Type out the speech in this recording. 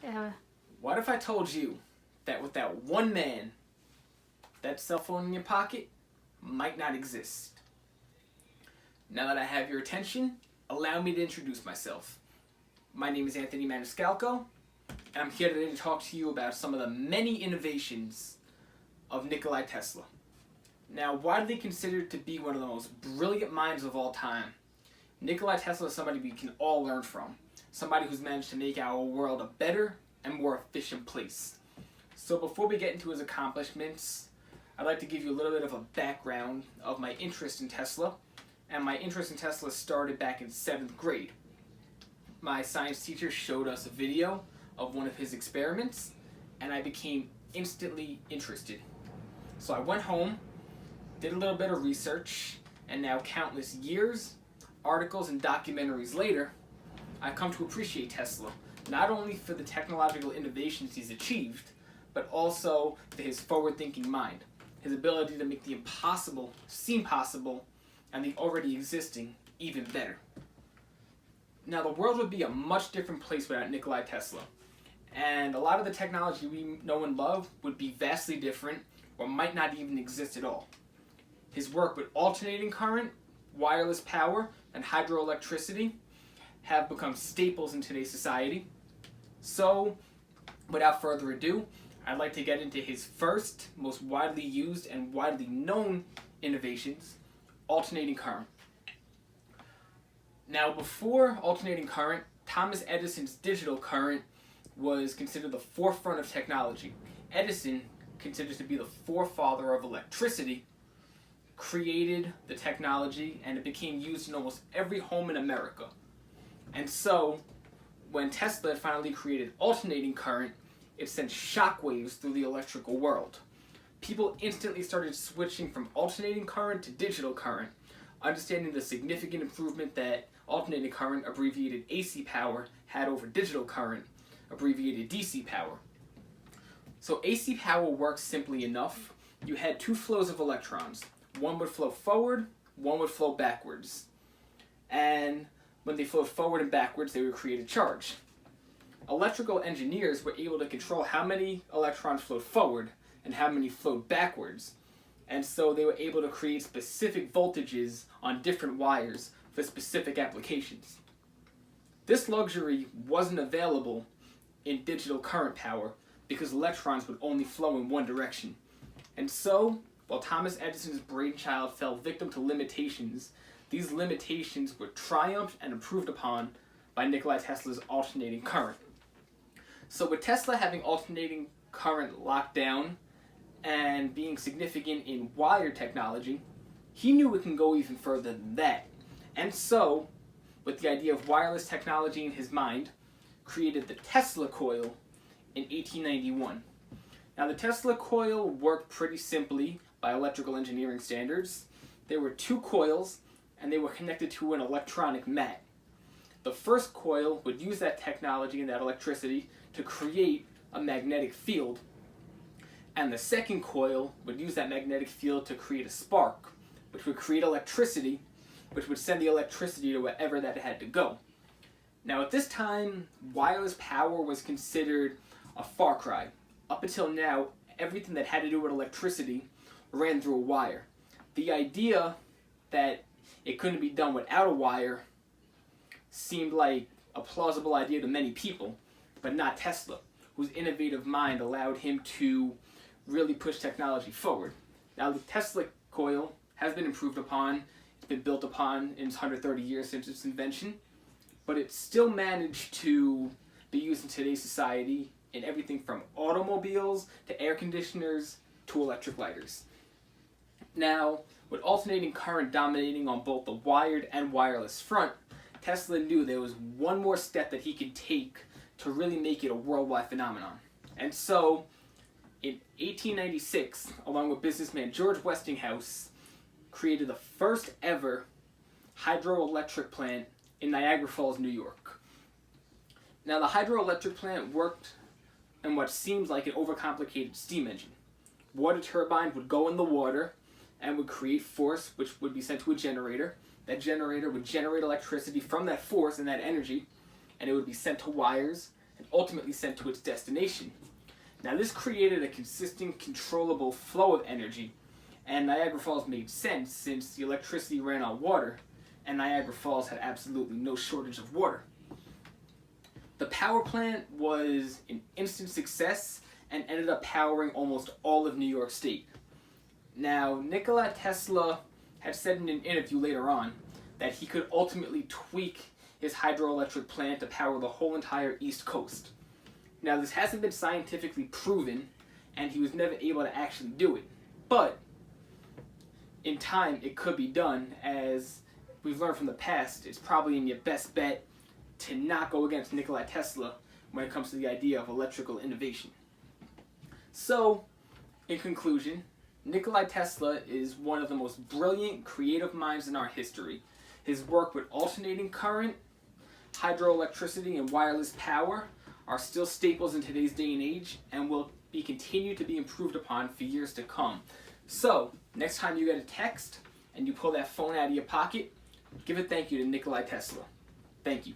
Yeah. What if I told you that with that one man, that cell phone in your pocket might not exist? Now that I have your attention, allow me to introduce myself. My name is Anthony Maniscalco, and I'm here today to talk to you about some of the many innovations of Nikola Tesla. Now, widely considered to be one of the most brilliant minds of all time, Nikola Tesla is somebody we can all learn from. Somebody who's managed to make our world a better and more efficient place. So before we get into his accomplishments, I'd like to give you a little bit of a background of my interest in Tesla. And my interest in Tesla started back in 7th grade. My science teacher showed us a video of one of his experiments, and I became instantly interested. So I went home, did a little bit of research, and now countless years, articles, and documentaries later, I've come to appreciate Tesla, not only for the technological innovations he's achieved, but also for his forward-thinking mind, his ability to make the impossible seem possible, and the already existing even better. Now, the world would be a much different place without Nikola Tesla, and a lot of the technology we know and love would be vastly different or might not even exist at all. His work with alternating current, wireless power, and hydroelectricity have become staples in today's society. So, without further ado, I'd like to get into his first, most widely used and widely known innovations, alternating current. Now, before alternating current, Thomas Edison's digital current was considered the forefront of technology. Edison, considered to be the forefather of electricity, created the technology, and it became used in almost every home in America. And so, when Tesla finally created alternating current, it sent shockwaves through the electrical world. People instantly started switching from alternating current to digital current, understanding the significant improvement that alternating current, abbreviated AC power, had over digital current, abbreviated DC power. So AC power works simply enough. You had two flows of electrons. One would flow forward, one would flow backwards. And when they flowed forward and backwards, they would create a charge. Electrical engineers were able to control how many electrons flowed forward and how many flowed backwards. And so they were able to create specific voltages on different wires for specific applications. This luxury wasn't available in digital current power because electrons would only flow in one direction. And so, while Thomas Edison's brainchild fell victim to limitations, these limitations were triumphed and improved upon by Nikola Tesla's alternating current. So with Tesla having alternating current locked down and being significant in wire technology, he knew it can go even further than that. And so, with the idea of wireless technology in his mind, created the Tesla coil in 1891. Now, the Tesla coil worked pretty simply by electrical engineering standards. There were two coils, and they were connected to an electronic mat. The first coil would use that technology and that electricity to create a magnetic field, and the second coil would use that magnetic field to create a spark, which would create electricity, which would send the electricity to wherever that it had to go. Now, at this time, wireless power was considered a far cry. Up until now, everything that had to do with electricity ran through a wire. The idea that it couldn't be done without a wire seemed like a plausible idea to many people, but not Tesla, whose innovative mind allowed him to really push technology forward. Now, the Tesla coil has been improved upon, it's been built upon in its 130 years since its invention, but it still managed to be used in today's society in everything from automobiles to air conditioners to electric lighters. Now, with alternating current dominating on both the wired and wireless front, Tesla knew there was one more step that he could take to really make it a worldwide phenomenon. And so, in 1896, along with businessman George Westinghouse, created the first ever hydroelectric plant in Niagara Falls, New York. Now, the hydroelectric plant worked in what seems like an overcomplicated steam engine. Water turbine would go in the water and would create force, which would be sent to a generator. That generator would generate electricity from that force and that energy, and it would be sent to wires, and ultimately sent to its destination. Now this created a consistent, controllable flow of energy, and Niagara Falls made sense since the electricity ran on water, and Niagara Falls had absolutely no shortage of water. The power plant was an instant success and ended up powering almost all of New York State. Now, Nikola Tesla had said in an interview later on that he could ultimately tweak his hydroelectric plant to power the whole entire East Coast. Now, this hasn't been scientifically proven, and he was never able to actually do it. But, in time, it could be done, as we've learned from the past. It's probably in your best bet to not go against Nikola Tesla when it comes to the idea of electrical innovation. So, in conclusion, Nikola Tesla is one of the most brilliant, creative minds in our history. His work with alternating current, hydroelectricity, and wireless power are still staples in today's day and age and will be continued to be improved upon for years to come. So, next time you get a text and you pull that phone out of your pocket, give a thank you to Nikola Tesla. Thank you.